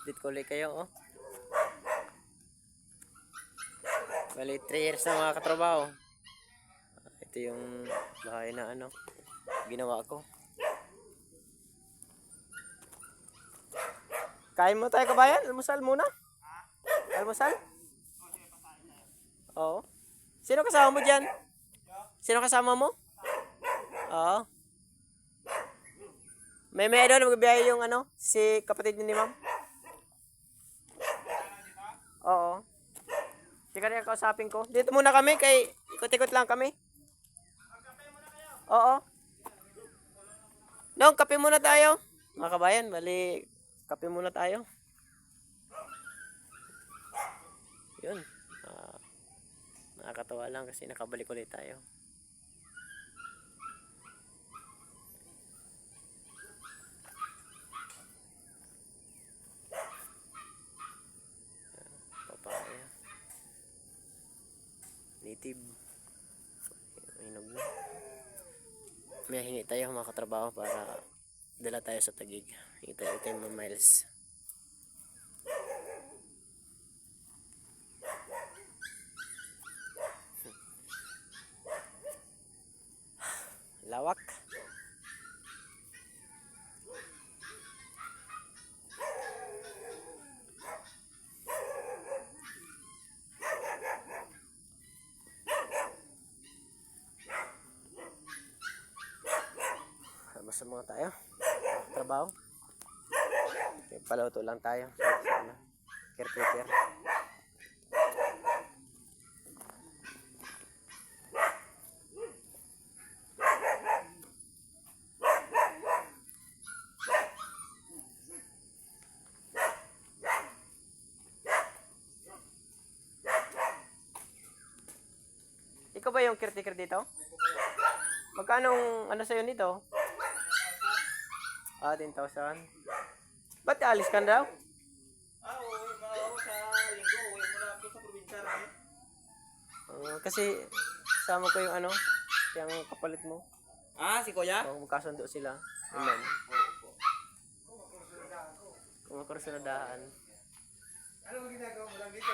update ko ulit kayo, oh. Bali, 3 years na mga katrabaho. Ito yung bahay na ano, ginawa ko. Kain mo tayo, kabayan? Almusal muna? Almusal? Oo. Sino kasama mo dyan? Sino kasama mo? Oo. May ano, magbibiyahe yung ano, si kapatid ni ma'am. Oo. Sige rin kausapin ko. Dito muna kami, kay ikot-ikot lang kami. Oo. Dong, kape muna tayo. Mga kabayan, bali, kape muna tayo. Yun. Nakakatawa lang kasi nakabalik ulit tayo. Papaya. Native. Inog na. May hingi tayo mga katrabaho para dala tayo sa Taguig. Hingi tayo ito yung miles. Lawak. Basta mga tayo. Trabaho. Paluto lang tayo. Care. Ikaw ba yung caretaker dito? Magkano ano sa'yo nito? 10,000. Ba't alis ka daw? Oo, ako sa linggo. Uwi mo na ako sa probinsya namin. Kasi sama ko yung ano, yung kapalit mo. Si Kuya? Magkasundo sila. Amen. Kumakursunadahan. Ano mo ginagawa mo lang dito?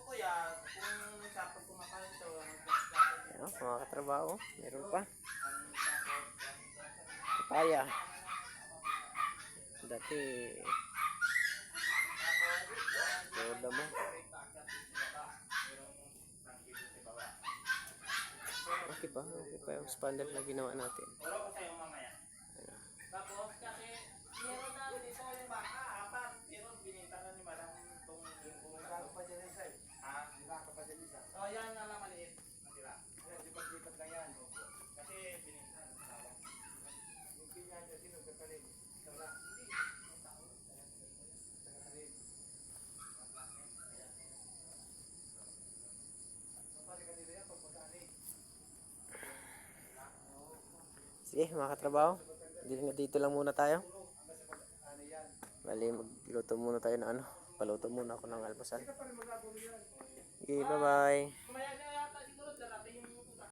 Kuya, kung sapag kumakain ito, Mga katrabaho, meron pa. Papaya. Dati roda mo. Okay pa yung spandrel na ginawa natin. tapos kasi meron na dito yung baka, apat. Pero bininta na ni Madam itong linggo. Pa dyan isa eh. Nilaka pa dyan isa. Yan na lang maliit. Natira. Lipat-lipat lang yan. Kasi bininta na tawag. Yung pinyan dyan, sino kapalit? Wala. Sige mga katrabaho, dito lang muna tayo. Bali magluto muna tayo ng ano, paluto muna ako ng almusal. Okay, bye bye.